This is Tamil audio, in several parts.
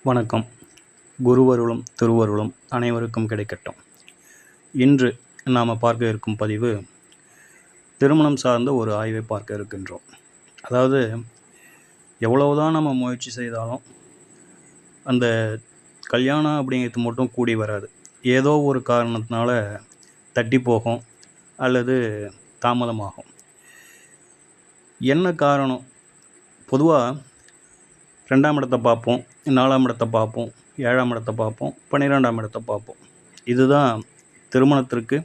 வணக்கம். குருவருளும் திருவருளும் அனைவருக்கும் கிடைக்கட்டும். இன்று நாம் பார்க்க இருக்கும் பதிவு திருமணம் சார்ந்த ஒரு ஆய்வை பார்க்க இருக்கின்றோம். அதாவது எவ்வளவுதான் நம்ம முயற்சி செய்தாலும் அந்த கல்யாணம் அப்படிங்கிறது மட்டும் கூடி வராது. ஏதோ ஒரு காரணத்தினால தட்டி போகும் அல்லது தாமதமாகும். என்ன காரணம்? பொதுவாக 2ஆம் இடத்தை பார்ப்போம், 4ஆம் இடத்தை பார்ப்போம், 7ஆம் இடத்தை பார்ப்போம், 12ஆம் இடத்தை பார்ப்போம். இதுதான் திருமணத்திற்கு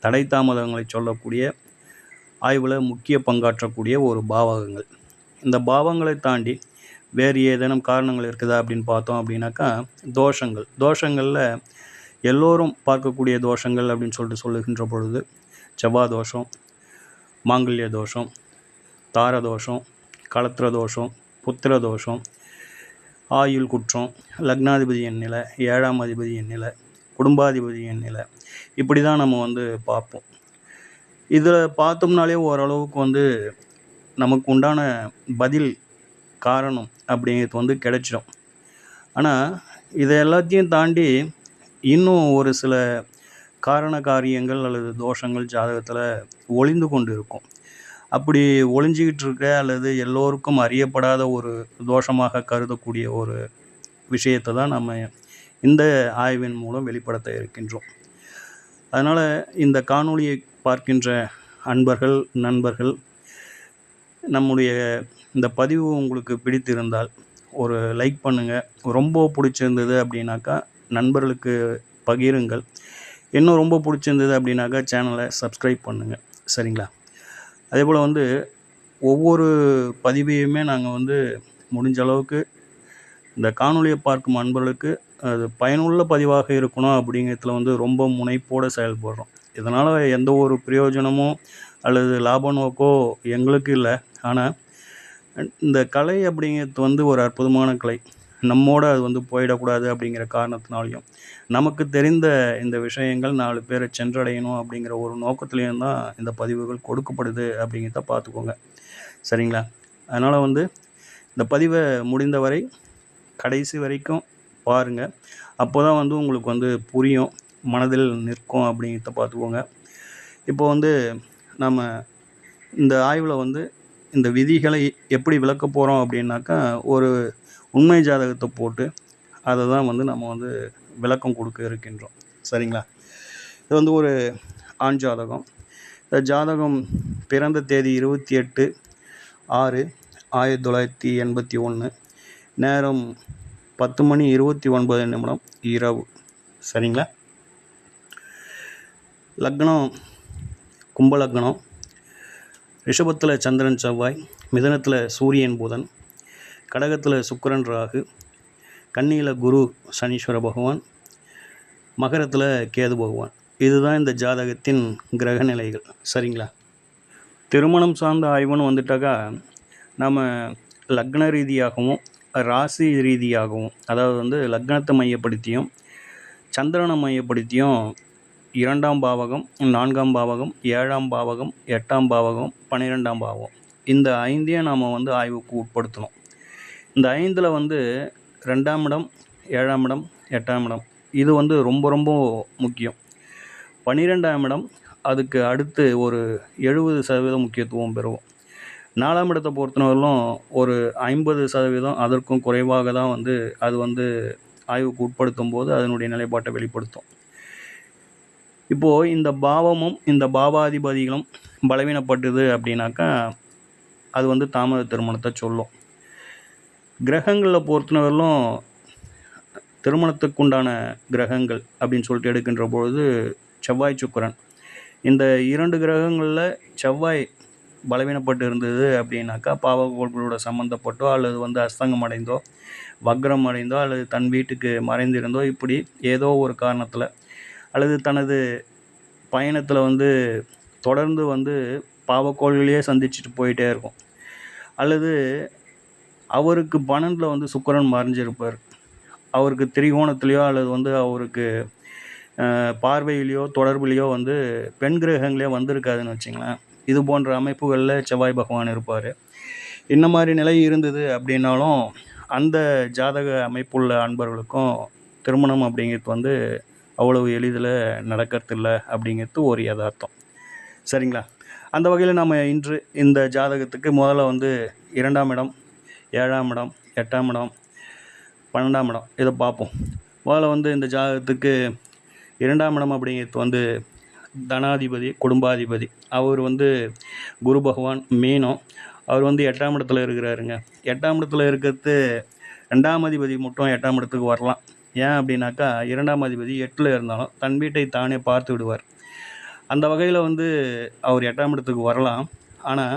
தடை தாமதங்களை சொல்லக்கூடிய ஆய்வில் முக்கிய பங்காற்றக்கூடிய ஒரு பாவகங்கள். இந்த பாவங்களை தாண்டி வேறு ஏதேனும் காரணங்கள் இருக்குதா அப்படின்னு பார்த்தோம் அப்படின்னாக்கா தோஷங்களில் எல்லோரும் பார்க்கக்கூடிய தோஷங்கள் அப்படின்னு சொல்லுகின்ற பொழுது செவ்வாய் தோஷம், மாங்கல்ய தோஷம், தார தோஷம், களத்திர தோஷம், புத்திர தோஷம், ஆயுள் குற்றம், லக்னாதிபதி எண்ணிலை, 7ஆம் அதிபதி எண்ணிலை, குடும்பாதிபதி எண்ணிலை, இப்படி தான் நம்ம பார்ப்போம். இதில் பார்த்தோம்னாலே ஓரளவுக்கு நமக்கு உண்டான பதில் காரணம் அப்படிங்கிறது கிடைச்சிடும். ஆனால் இதை எல்லாத்தையும் தாண்டி இன்னும் ஒரு சில காரண காரியங்கள் அல்லது தோஷங்கள் ஜாதகத்தில் ஒளிந்து கொண்டு இருக்கும். அப்படி ஒளிஞ்சிக்கிட்டு இருக்க அல்லது எல்லோருக்கும் அறியப்படாத ஒரு தோஷமாக கருதக்கூடிய ஒரு விஷயத்தை தான் நம்ம இந்த ஆய்வின் மூலம் வெளிப்படுத்த இருக்கின்றோம். அதனால் இந்த காணொளியை பார்க்கின்ற அன்பர்கள், நண்பர்கள், நம்முடைய இந்த பதிவு உங்களுக்கு பிடித்திருந்தால் ஒரு லைக் பண்ணுங்கள். ரொம்ப பிடிச்சிருந்தது அப்படின்னாக்கா நண்பர்களுக்கு பகிருங்கள். இன்னும் ரொம்ப பிடிச்சிருந்தது அப்படின்னாக்கா சேனலை சப்ஸ்கிரைப் பண்ணுங்கள். சரிங்களா? அதேபோல் ஒவ்வொரு பதிவையுமே நாங்கள் முடிஞ்ச அளவுக்கு இந்த காணொளியை பார்க்கும் அன்பர்களுக்கு அது பயனுள்ள பதிவாக இருக்கணும் அப்படிங்கிறதுல ரொம்ப முனைப்போடு செயல்படுறோம். இதனால் எந்த ஒரு பிரயோஜனமோ அல்லது லாப நோக்கோ எங்களுக்கு இல்லை. ஆனால் இந்த கலை அப்படிங்கிறது ஒரு அற்புதமான கலை. நம்மோடு அது போயிடக்கூடாது அப்படிங்கிற காரணத்தினாலையும் நமக்கு தெரிந்த இந்த விஷயங்கள் 4 பேரை சென்றடையணும் அப்படிங்கிற ஒரு நோக்கத்துலேயும் தான் இந்த பதிவுகள் கொடுக்கப்படுது அப்படிங்கிறத பார்த்துக்கோங்க. சரிங்களா? அதனால் இந்த பதிவை முடிந்தவரை கடைசி வரைக்கும் பாருங்கள். அப்போ தான் உங்களுக்கு புரியும், மனதில் நிற்கும் அப்படிங்கிறத பார்த்துக்கோங்க. இப்போ நம்ம இந்த ஆய்வில் இந்த விதிகளை எப்படி விளக்க போகிறோம் அப்படின்னாக்கா ஒரு உண்மை ஜாதகத்தை போட்டு அதை தான் நம்ம விளக்கம் கொடுக்க இருக்கின்றோம். சரிங்களா? இது ஒரு ஆண் ஜாதகம். இந்த ஜாதகம் பிறந்த தேதி 28/6/1981, நேரம் 10:29 இரவு. சரிங்களா? லக்னம் கும்பலக்னம், ரிஷபத்தில் சந்திரன் செவ்வாய், மிதனத்தில் சூரியன் புதன், கடகத்தில் சுக்கிரன் ராகு, கன்னியில் குரு சனீஸ்வர பகவான், மகரத்தில் கேது பகவான். இதுதான் இந்த ஜாதகத்தின் கிரக நிலைகள். சரிங்களா? திருமணம் சார்ந்த ஆய்வுன்னு வந்துட்டாக்கா நம்ம லக்ன ரீதியாகவும் ராசி ரீதியாகவும், அதாவது லக்னத்தை மையப்படுத்தியும் சந்திரனை மையப்படுத்தியும் 2ஆம் பாவகம், 4ஆம் பாவகம், 7ஆம் பாவகம், 8ஆம் பாவகம், 12ஆம் பாவகம், இந்த 5ஐயும் நாம் ஆய்வுக்கு உட்படுத்தணும். இந்த 5இல் 2ஆம் இடம், 7ஆம் இடம், 8ஆம் இடம் இது ரொம்ப ரொம்ப முக்கியம். 12ஆம் இடம் அதுக்கு அடுத்து ஒரு 70% முக்கியத்துவம் பெறும். 4ஆம் இடத்தை பொறுத்தவரையிலும் ஒரு 50% அதற்கும் குறைவாக தான் அது ஆய்வுக்கு உட்படுத்தும் போது அதனுடைய நிலைப்பாட்டை வெளிப்படுத்தும். இப்போது இந்த பாவமும் இந்த பாவாதிபதிகளும் பலவீனப்பட்டது அப்படின்னாக்கா அது தாமத திருமணத்தை சொல்லும். கிரகங்களில் பொறுத்தவரையிலும் திருமணத்துக்குண்டான கிரகங்கள் அப்படின்னு சொல்லிட்டு எடுக்கின்ற பொழுது செவ்வாய் சுக்கிரன், இந்த 2 கிரகங்களில் செவ்வாய் பலவீனப்பட்டு இருந்தது அப்படின்னாக்கா பாவகோள்களோட சம்மந்தப்பட்டோ அல்லது அஸ்தங்கம் அடைந்தோ, வக்ரம் அடைந்தோ, அல்லது தன் வீட்டுக்கு மறைந்திருந்தோ, இப்படி ஏதோ ஒரு காரணத்தில் அல்லது தனது பயணத்தில் தொடர்ந்து பாவக்கோள்களையே சந்திச்சுட்டு போயிட்டே இருக்கும். அல்லது அவருக்கு 12ல் சுக்கிரன் மறைஞ்சிருப்பார். அவருக்கு திரிகோணத்துலேயோ அல்லது அவருக்கு பார்வையிலையோ தொடர்புலையோ பெண் கிரகங்களே வந்திருக்காதுன்னு வச்சுங்களேன். இது போன்ற அமைப்புகளில் செவ்வாய் பகவான் இருப்பார். இந்த மாதிரி நிலை இருந்தது அப்படின்னாலும் அந்த ஜாதக அமைப்புள்ள அன்பர்களுக்கும் திருமணம் அப்படிங்கிறது வந்து அவ்வளவு எளிதில் நடக்கிறதில்ல அப்படிங்கிறது ஒரு யதார்த்தம். சரிங்களா? அந்த வகையில் நம்ம இன்று இந்த ஜாதகத்துக்கு முதல்ல வந்து 2ஆம் இடம், 7ஆம் இடம், 8ஆம் இடம், 12ஆம் இடம் இதை பார்ப்போம். முதல்ல வந்து இந்த ஜாதகத்துக்கு 2ஆம் இடம் அப்படிங்கிறது வந்து தனாதிபதி, குடும்பாதிபதி. அவர் வந்து குரு பகவான் மீனம். அவர் வந்து 8ஆம் இடத்துல இருக்கிறாருங்க. 8ஆம் இடத்துல இருக்கிறது 2ஆம் அதிபதி மட்டும் 8ஆம் இடத்துக்கு வரலாம். ஏன் அப்படின்னாக்கா 2ஆம் அதிபதி 8ல் இருந்தாலும் தன் வீட்டை தானே பார்த்து விடுவார். அந்த வகையில் வந்து அவர் 8ஆம் இடத்துக்கு வரலாம். ஆனால்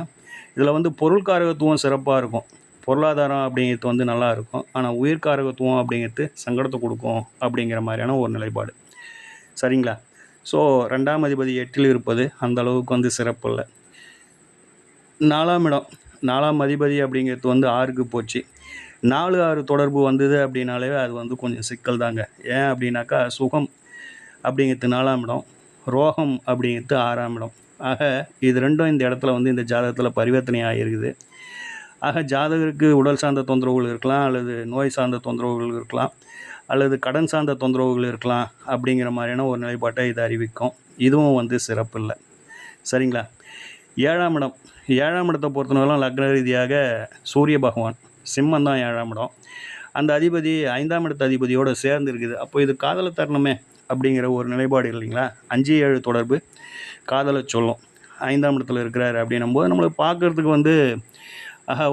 இதில் வந்து பொருள்காரகத்துவம் சிறப்பாக இருக்கும். பொருளாதாரம் அப்படிங்கிறது வந்து நல்லா இருக்கும். ஆனால் உயிர்காரகத்துவம் அப்படிங்கிறது சங்கடத்தை கொடுக்கும் அப்படிங்கிற மாதிரியான ஒரு நிலைப்பாடு. சரிங்களா? ஸோ 2ஆம் அதிபதி 8ல் இருப்பது அந்த அளவுக்கு வந்து சிறப்பு இல்லை. 4ஆம் இடம், 4ஆம் அதிபதி அப்படிங்கிறது வந்து 6க்கு போச்சு. 4, 6 தொடர்பு வந்தது அப்படின்னாலே அது வந்து கொஞ்சம் சிக்கல் தாங்க. ஏன் அப்படின்னாக்கா சுகம் அப்படிங்கிறது 4ஆம் இடம், ரோகம் அப்படிங்கிறது 6ஆம் இடம். ஆக இது ரெண்டும் இந்த இடத்துல வந்து இந்த ஜாதகத்தில் பரிவர்த்தனை ஆகியிருக்குது. ஆக ஜாதகருக்கு உடல் சார்ந்த தொந்தரவுகள் இருக்கலாம், அல்லது நோய் சார்ந்த தொந்தரவுகள் இருக்கலாம், அல்லது கடன் சார்ந்த தொந்தரவுகள் இருக்கலாம் அப்படிங்கிற மாதிரியான ஒரு நிலைப்பாட்டை இது அறிவிக்கும். இதுவும் வந்து சிறப்பு இல்லை. சரிங்களா? 7ஆம் இடம், 7ஆம் இடத்தை பொறுத்தவரைக்கும் லக்ன ரீதியாக சூரிய பகவான், சிம்மம் தான் 7ஆம் இடம். அந்த அதிபதி 5ஆம் இடத்து அதிபதியோடு சேர்ந்து இருக்குது. அப்போ இது காதலை தரணுமே அப்படிங்கிற ஒரு நிலைப்பாடு இல்லைங்களா? 5, 7 தொடர்பு காதலை சொல்லும். 5ஆம் இடத்துல இருக்கிறாரு அப்படின்னும் போது நம்மளுக்கு பார்க்குறதுக்கு வந்து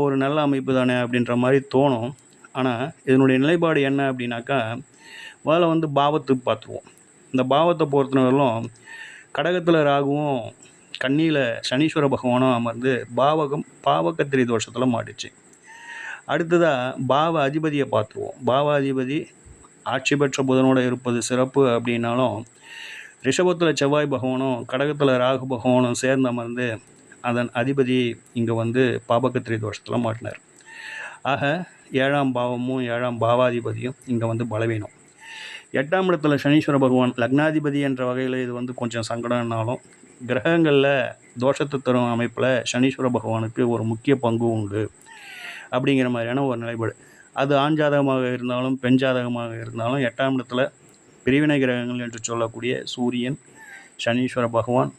ஒரு நல்ல அமைப்பு தானே அப்படின்ற மாதிரி தோணும். ஆனால் இதனுடைய நிலைப்பாடு என்ன அப்படின்னாக்கா முதல்ல வந்து பாவத்துக்கு பார்த்துருவோம். இந்த பாவத்தை பொறுத்தவரையிலும் கடகத்தில் ராகுவும் கன்னியில் சனீஸ்வர பகவானும் அமர்ந்து பாவகத்திரி தோஷத்தில் மாட்டுச்சு. அடுத்ததாக பாவ அதிபதியை பார்த்துருவோம். பாவ அதிபதி ஆட்சி பெற்ற புதனோடு இருப்பது சிறப்பு அப்படின்னாலும் ரிஷபத்தில் செவ்வாய் பகவானும் கடகத்தில் ராகு பகவானும் சேர்ந்து அமர்ந்து அதன் அதிபதி இங்கே வந்து பாபகத்திரி தோஷத்தில் மாட்டினார். ஆக 7ஆம் பாவமும் 7ஆம் பாவாதிபதியும் இங்கே வந்து பலவீனம். 8ஆம் இடத்துல சனீஸ்வர பகவான் லக்னாதிபதி என்ற வகையில் இது வந்து கொஞ்சம் சங்கடம்னாலும் கிரகங்களில் தோஷத்தை தரும் அமைப்பில் சனீஸ்வர பகவானுக்கு ஒரு முக்கிய பங்கு உண்டு அப்படிங்கிற மாதிரியான ஒரு நிலைப்பாடு. அது ஆண் ஜாதகமாக இருந்தாலும் பெண் ஜாதகமாக இருந்தாலும் 8ஆம் இடத்துல பிரிவினை கிரகங்கள் என்று சொல்லக்கூடிய சூரியன், சனீஸ்வர பகவான்,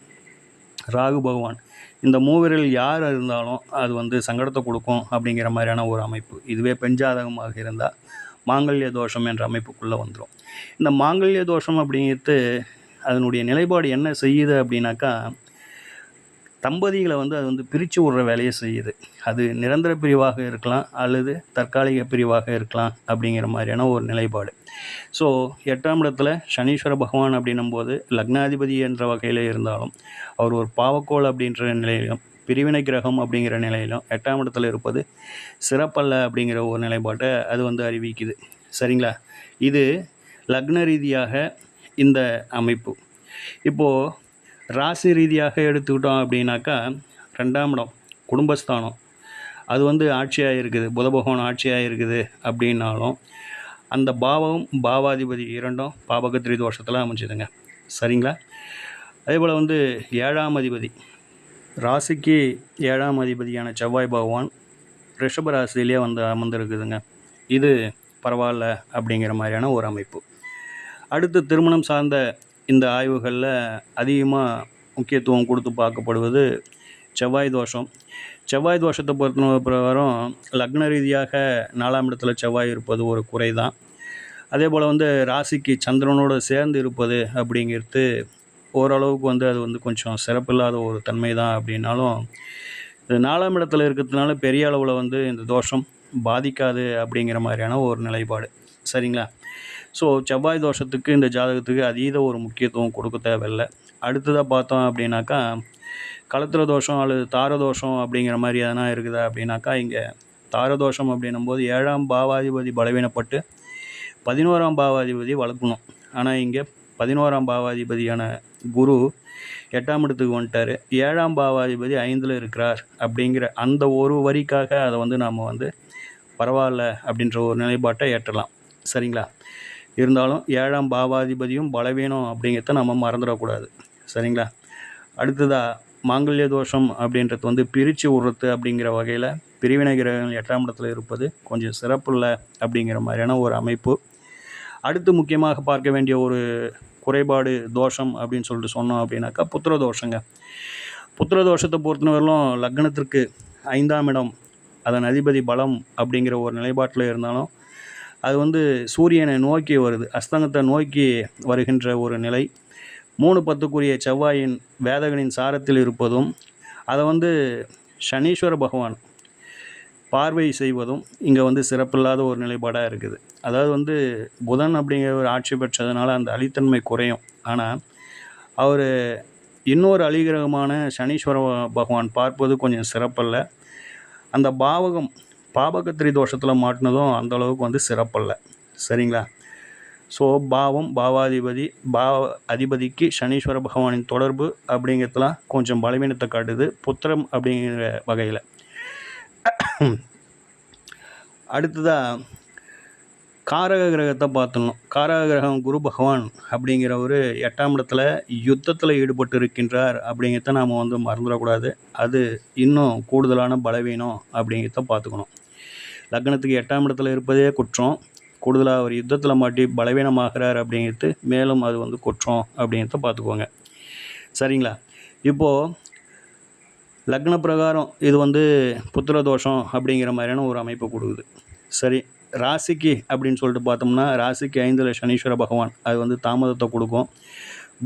ராகு பகவான், இந்த மூவரில் யார் இருந்தாலும் அது வந்து சங்கடத்தை கொடுக்கும் அப்படிங்கிற மாதிரியான ஒரு அமைப்பு. இதுவே பெண் ஜாதகமாக இருந்தால் மாங்கல்ய தோஷம் என்ற அமைப்புக்குள்ளே வந்துடும். இந்த மாங்கல்ய தோஷம் அப்படிங்கிறது அதனுடைய நிலைப்பாடு என்ன செய்யுது அப்படின்னாக்கா தம்பதிகளை வந்து அது வந்து பிரித்து விடுற வேலையை செய்யுது. அது நிரந்தர பிரிவாக இருக்கலாம் அல்லது தற்காலிக பிரிவாக இருக்கலாம் அப்படிங்கிற மாதிரியான ஒரு நிலைப்பாடு. ஸோ 8ஆம் இடத்துல சனீஸ்வர பகவான் அப்படின்னும் போது லக்னாதிபதி என்ற வகையில் இருந்தாலும் அவர் ஒரு பாவக்கோள் அப்படின்ற நிலையிலும் பிரிவினை கிரகம் அப்படிங்கிற நிலையிலும் 8ஆம் இடத்துல இருப்பது சிறப்பல்ல அப்படிங்கிற ஒரு நிலைப்பாட்டை அது வந்து அறிவிக்குது. சரிங்களா? இது லக்ன ரீதியாக இந்த அமைப்பு. இப்போது ராசி ரீதியாக எடுத்துக்கிட்டோம் அப்படின்னாக்கா 2ஆம் இடம் குடும்பஸ்தானம் அது வந்து ஆட்சியாக இருக்குது, புத பகவான் ஆட்சியாக இருக்குது அப்படின்னாலும் அந்த பாவம் பாவாதிபதி இரண்டும் பாபகத்திரி தோஷத்தில் அமைஞ்சுதுங்க. சரிங்களா? அதே போல் வந்து 7ஆம் அதிபதி ராசிக்கு 7ஆம் அதிபதியான செவ்வாய் பகவான் ரிஷப ராசியிலே வந்து அமர்ந்திருக்குதுங்க. இது பரவாயில்ல அப்படிங்கிற மாதிரியான ஒரு அமைப்பு. அடுத்து திருமணம் சார்ந்த இந்த ஆய்வுகளில் அதிகமாக முக்கியத்துவம் கொடுத்து பார்க்கப்படுவது செவ்வாய் தோஷம். செவ்வாய் தோஷத்தை பொறுத்த பிரகாரம் லக்ன ரீதியாக 4ஆம் இடத்துல செவ்வாய் இருப்பது ஒரு குறை தான். அதே போல் வந்து ராசிக்கு சந்திரனோடு சேர்ந்து இருப்பது அப்படிங்கிறது ஓரளவுக்கு வந்து அது வந்து கொஞ்சம் சிறப்பில்லாத ஒரு தன்மை தான். அப்படின்னாலும் இது 4ஆம் இடத்துல இருக்கிறதுனால பெரிய அளவில் வந்து இந்த தோஷம் பாதிக்காது அப்படிங்கிற மாதிரியான ஒரு நிலைப்பாடு. சரிங்களா? ஸோ செவ்வாய் தோஷத்துக்கு இந்த ஜாதகத்துக்கு அதீத ஒரு முக்கியத்துவம் கொடுக்க தேவையில்லை. அடுத்ததாக பார்த்தோம் அப்படின்னாக்கா களத்திர தோஷம் அல்லது தாரதோஷம் அப்படிங்கிற மாதிரி எதனா இருக்குதா அப்படின்னாக்கா இங்கே தாரதோஷம் அப்படின்னும்போது 7ஆம் பாவாதிபதி பலவீனப்பட்டு 11ஆம் பாவாதிபதி வளர்க்கணும். ஆனால் இங்கே 11ஆம் பாவாதிபதியான குரு 8ஆம் இடத்துக்கு வந்துட்டார். 7ஆம் பாவாதிபதி 5ல் இருக்கிறார் அப்படிங்கிற அந்த ஒரு வரிக்காக அதை வந்து நாம் வந்து பரவாயில்ல அப்படின்ற ஒரு நிலைப்பாட்டை ஏற்றலாம். சரிங்களா? இருந்தாலும் 7ஆம் பாவாதிபதியும் பலவீனம் அப்படிங்கிறத நம்ம மறந்துடக்கூடாது. சரிங்களா? அடுத்ததாக மாங்கல்ய தோஷம் அப்படின்றது வந்து பிரித்து விடுறது அப்படிங்கிற வகையில் பிரிவினை கிரகங்கள் 8ஆம் இடத்துல இருப்பது கொஞ்சம் சிறப்புள்ள அப்படிங்கிற மாதிரியான ஒரு அமைப்பு. அடுத்து முக்கியமாக பார்க்க வேண்டிய ஒரு குறைபாடு தோஷம் அப்படின்னு சொல்லிட்டு சொன்னோம் அப்படின்னாக்கா புத்திர தோஷங்க. புத்திர தோஷத்தை பொறுத்தவரையிலும் லக்னத்திற்கு 5ஆம் இடம் அதன் அதிபதி பலம் அப்படிங்கிற ஒரு நிலைப்பாட்டில் இருந்தாலும் அது வந்து சூரியனை நோக்கி வருது, அஸ்தங்கத்தை நோக்கி வருகின்ற ஒரு நிலை. 3-10க்குரிய செவ்வாயின் வேதகனின் சாரத்தில் இருப்பதும் அதை வந்து சனீஸ்வர பகவான் பார்வை செய்வதும் இங்கே வந்து சிறப்பில்லாத ஒரு நிலைப்பாடாக இருக்குது. அதாவது வந்து புதன் அப்படிங்கிற ஒரு ஆட்சி பெற்றதுனால அந்த அழித்தன்மை குறையும். ஆனால் அவர் இன்னொரு அழிகிரகமான சனீஸ்வர பகவான் பார்ப்பது கொஞ்சம் சிறப்பல்ல. அந்த பாவகம் பாபகத்திரி தோஷத்தில் மாட்டினதும் அந்தளவுக்கு வந்து சிறப்பல்ல. சரிங்களா? ஸோ பாவம் பாவாதிபதி அதிபதிக்கு சனீஸ்வர பகவானின் தொடர்பு அப்படிங்கிறதுலாம் கொஞ்சம் பலவீனத்தை காட்டுது புத்திரம் அப்படிங்கிற வகையில். அடுத்ததாக காரக கிரகத்தை பார்த்துடணும். காரக கிரகம் குரு பகவான் அப்படிங்கிறவர் 8ஆம் இடத்துல யுத்தத்தில் ஈடுபட்டு இருக்கின்றார் அப்படிங்கிறத நாம் வந்து மறந்துடக்கூடாது. அது இன்னும் கூடுதலான பலவீனம் அப்படிங்கிறத பார்த்துக்கணும். லக்னத்துக்கு 8ஆம் இடத்துல இருப்பதே குற்றம், கூடுதலாக அவர் யுத்தத்தில் மாட்டி பலவீனமாகிறார் அப்படிங்கிறது மேலும் அது வந்து குற்றம் அப்படிங்கிறத பார்த்துக்கோங்க. சரிங்களா? இப்போது லக்ன பிரகாரம் இது வந்து புத்திர தோஷம் அப்படிங்கிற மாதிரியான ஒரு அமைப்பு கொடுக்குது. சரி, ராசிக்கு அப்படின்னு சொல்லிட்டு பார்த்தோம்னா ராசிக்கு 5ல் சனீஸ்வர பகவான் அது வந்து தாமதத்தை கொடுக்கும்.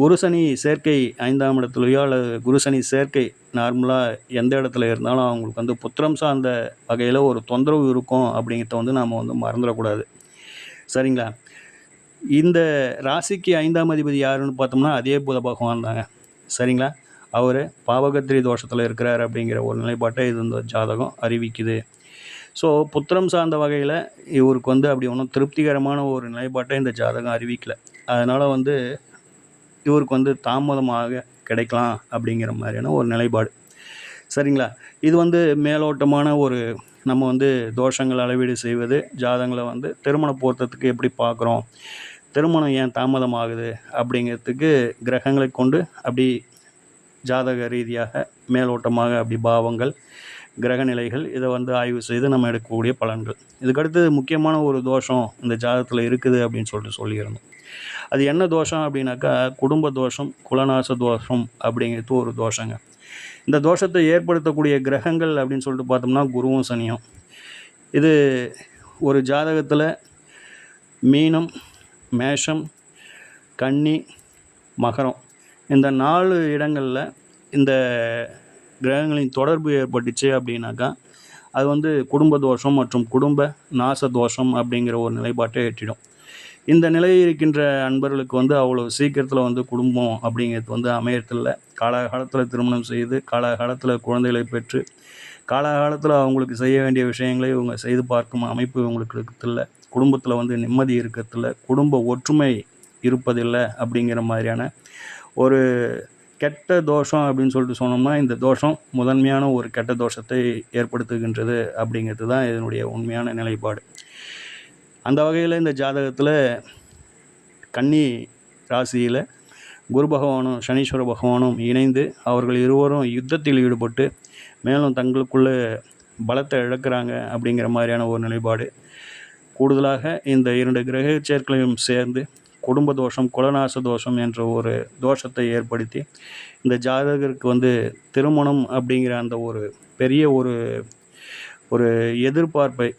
குருசனி சேர்க்கை 5ஆம் இடத்துலையோ அல்லது குருசனி சேர்க்கை நார்மலாக எந்த இடத்துல இருந்தாலும் அவங்களுக்கு வந்து புத்திரம் சார்ந்த வகையில் ஒரு தொந்தரவு இருக்கும் அப்படிங்கிறத வந்து நாம் வந்து மறந்துடக்கூடாது. சரிங்களா? இந்த ராசிக்கு 5ஆம் அதிபதி யாருன்னு பார்த்தோம்னா அதே புத பகவான் தாங்க. சரிங்களா? அவர் பாவகத்திரி தோஷத்தில் இருக்கிறார் அப்படிங்கிற ஒரு நிலைப்பாட்டை இது இந்த ஜாதகம் அறிவிக்குது. ஸோ புத்திரம் சார்ந்த வகையில் இவருக்கு வந்து அப்படி ஒன்றும் திருப்திகரமான ஒரு நிலைப்பாட்டை இந்த ஜாதகம் அறிவிக்கலை. அதனால் வந்து இவருக்கு வந்து தாமதமாக கிடைக்கலாம் அப்படிங்கிற மாதிரியான ஒரு நிலைப்பாடு. சரிங்களா? இது வந்து மேலோட்டமான ஒரு நம்ம வந்து தோஷங்கள் அளவீடு செய்வது, ஜாதகங்களை வந்து திருமண பொருத்தத்துக்கு எப்படி பார்க்குறோம், திருமணம் ஏன் தாமதமாகுது அப்படிங்கிறதுக்கு கிரகங்களை கொண்டு அப்படி ஜாதக ரீதியாக மேலோட்டமாக அப்படி பாவங்கள் கிரகநிலைகள் இதை வந்து ஆய்வு செய்து நம்ம எடுக்கக்கூடிய பலன்கள். இதுக்கடுத்து முக்கியமான ஒரு தோஷம் இந்த ஜாதகத்தில் இருக்குது அப்படின்னு சொல்லியிருந்தோம். அது என்ன தோஷம் அப்படின்னாக்கா குடும்ப தோஷம், குலநாச தோஷம் அப்படிங்கிறது ஒரு தோஷங்க. இந்த தோஷத்தை ஏற்படுத்தக்கூடிய கிரகங்கள் அப்படின்னு சொல்லிட்டு பார்த்தோம்னா குருவும் சனியும். இது ஒரு ஜாதகத்தில் மீனம், மேஷம், கன்னி, மகரம் இந்த 4 இடங்களில் இந்த கிரகங்களின் தொடர்பு ஏற்பட்டுச்சு அப்படின்னாக்கா அது வந்து குடும்ப தோஷம் மற்றும் குடும்ப நாச தோஷம் அப்படிங்கிற ஒரு நிலைப்பாட்டை எட்டிடும். இந்த நிலையில் இருக்கின்ற அன்பர்களுக்கு வந்து அவ்வளோ சீக்கிரத்தில் வந்து குடும்பம் அப்படிங்கிறது வந்து அமையறதில்லை. காலகாலத்தில் திருமணம் செய்து காலகாலத்தில் குழந்தைகளை பெற்று காலகாலத்தில் அவங்களுக்கு செய்ய வேண்டிய விஷயங்களை இவங்க செய்து பார்க்கும் அமைப்பு இவங்களுக்கு இருக்கிறதில்ல. குடும்பத்தில் வந்து நிம்மதி இருக்கிறதில்ல, குடும்ப ஒற்றுமை இருப்பதில்லை அப்படிங்கிற மாதிரியான ஒரு கெட்ட தோஷம் அப்படின்னு சொல்லிட்டு சொன்னோம்னா இந்த தோஷம் முதன்மையான ஒரு கெட்ட தோஷத்தை ஏற்படுத்துகின்றது அப்படிங்கிறது தான் இதனுடைய உண்மையான நிலைப்பாடு. அந்த வகையில் இந்த ஜாதகத்தில் கன்னி ராசியில் குரு பகவானும் சனீஸ்வர பகவானும் இணைந்து அவர்கள் இருவரும் யுத்தத்தில் ஈடுபட்டு மேலும் தங்களுக்குள்ளே பலத்தை இழக்கிறாங்க அப்படிங்கிற மாதிரியான ஒரு நிலைப்பாடு. கூடுதலாக இந்த 2 கிரக சேர்க்கையும் சேர்ந்து குடும்ப தோஷம், குலநாச தோஷம் என்ற ஒரு தோஷத்தை ஏற்படுத்தி இந்த ஜாதகருக்கு வந்து திருமணம் அப்படிங்கிற அந்த ஒரு பெரிய ஒரு எதிர்பார்ப்பை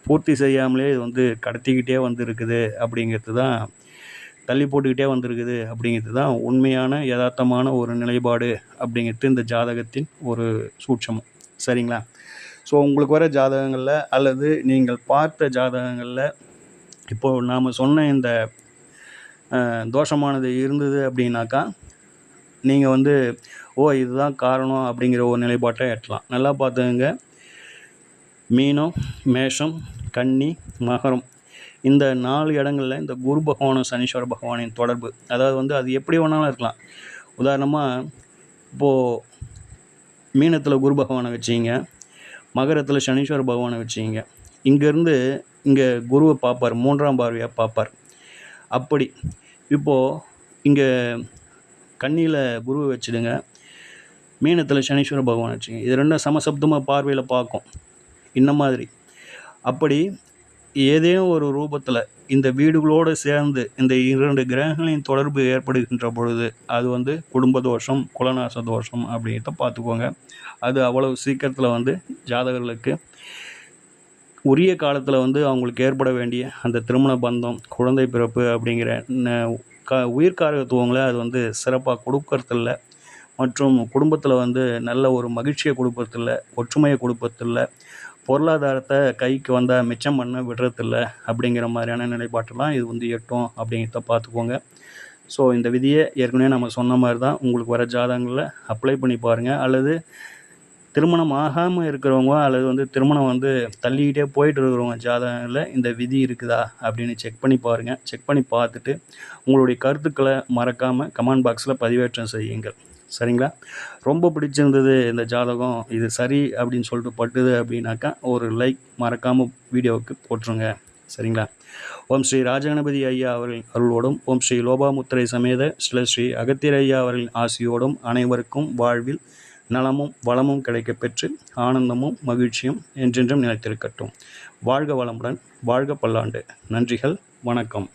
பூர்த்தி செய்யாமலே இது வந்து கடத்திக்கிட்டே வந்துருக்குது அப்படிங்கிறது தான், தள்ளி போட்டுக்கிட்டே வந்திருக்குது அப்படிங்கிறது தான் உண்மையான யதார்த்தமான ஒரு நிலைப்பாடு அப்படிங்கிறது இந்த ஜாதகத்தின் ஒரு சூட்சமம். சரிங்களா? ஸோ உங்களுக்கு வர ஜாதகங்களில் அல்லது நீங்கள் பார்த்த ஜாதகங்களில் இப்போது நாம் சொன்ன இந்த தோஷமானது இருந்தது அப்படின்னாக்கா நீங்கள் வந்து இதுதான் காரணம் அப்படிங்கிற ஒரு நிலைப்பாட்டை எட்டலாம். நல்லா பார்த்துங்க. மீனம், மேஷம், கன்னி, மகரம் இந்த 4 இடங்களில் இந்த குரு பகவானும் சனீஸ்வர பகவானின் தொடர்பு, அதாவது வந்து அது எப்படி வேணாலும் இருக்கலாம். உதாரணமாக இப்போது மீனத்தில் குரு பகவானை வச்சிங்க, மகரத்தில் சனீஸ்வர பகவானை வச்சிங்க, இங்கேருந்து இங்கே குருவை பார்ப்பார், 3ஆம் பார்வையாக பார்ப்பார். அப்படி இப்போது இங்கே கன்னியில் குருவை வச்சுடுங்க, மீனத்தில் சனீஸ்வர பகவான் வச்சுங்க. இது ரெண்டும் சமசப்தமாக பார்வையில் பார்க்கும். இந்த மாதிரி அப்படி ஏதேனும் ஒரு ரூபத்தில் இந்த வீடுகளோடு சேர்ந்து இந்த 2 கிரகங்களின் தொடர்பு ஏற்படுகின்ற பொழுது அது குடும்ப தோஷம், குலநாச தோஷம் அப்படிங்கிறத பார்த்துக்கோங்க. அது அவ்வளவு சீக்கிரத்தில் ஜாதகர்களுக்கு உரிய காலத்தில் அவங்களுக்கு ஏற்பட வேண்டிய அந்த திருமண பந்தம், குழந்தை பிறப்பு அப்படிங்கிற உயிர்காரகத்துவங்களை அது சிறப்பாக கொடுக்கறதில்ல. மற்றும் குடும்பத்தில் நல்ல ஒரு மகிழ்ச்சியை கொடுப்பதில்ல, ஒற்றுமையை கொடுப்பதில்ல, பொருளாதாரத்தை கைக்கு வந்தால் மிச்சம் பண்ண விடுறதில்ல அப்படிங்கிற மாதிரியான நிலைப்பாட்டெல்லாம் இது எட்டும் அப்படிங்கிறத பார்த்துக்கோங்க. ஸோ இந்த விதியை ஏற்கனவே நம்ம சொன்ன மாதிரி தான் உங்களுக்கு வர ஜாதகங்களில் அப்ளை பண்ணி பாருங்கள். அல்லது திருமணம் ஆகாமல் இருக்கிறவங்க அல்லது திருமணம் தள்ளிக்கிட்டே போயிட்டு இருக்கிறவங்க ஜாதகங்களில் இந்த விதி இருக்குதா அப்படின்னு செக் பண்ணி பாருங்கள். செக் பண்ணி பார்த்துட்டு உங்களுடைய கருத்துக்களை மறக்காமல் கமெண்ட் பாக்ஸில் பதிவேற்றம் செய்யுங்கள். சரிங்களா? ரொம்ப பிடிச்சிருந்தது இந்த ஜாதகம், இது சரி அப்படின்னு சொல்லிட்டு பட்டுது அப்படின்னாக்கா ஒரு லைக் மறக்காமல் வீடியோவுக்கு போட்டுருங்க. சரிங்களா? ஓம் ஸ்ரீ ராஜகணபதி ஐயா அவர்களின் அருளோடும், ஓம் ஸ்ரீ லோபாமுத்திரை சமேத ஸ்ரீ அகத்தியர் ஐயா அவர்களின் ஆசியோடும் அனைவருக்கும் வாழ்வில் நலமும் வளமும் கிடைக்கப்பெற்று ஆனந்தமும் மகிழ்ச்சியும் என்றென்றும் நிலைத்திருக்கட்டும். வாழ்க வளமுடன், வாழ்க பல்லாண்டு. நன்றிகள், வணக்கம்.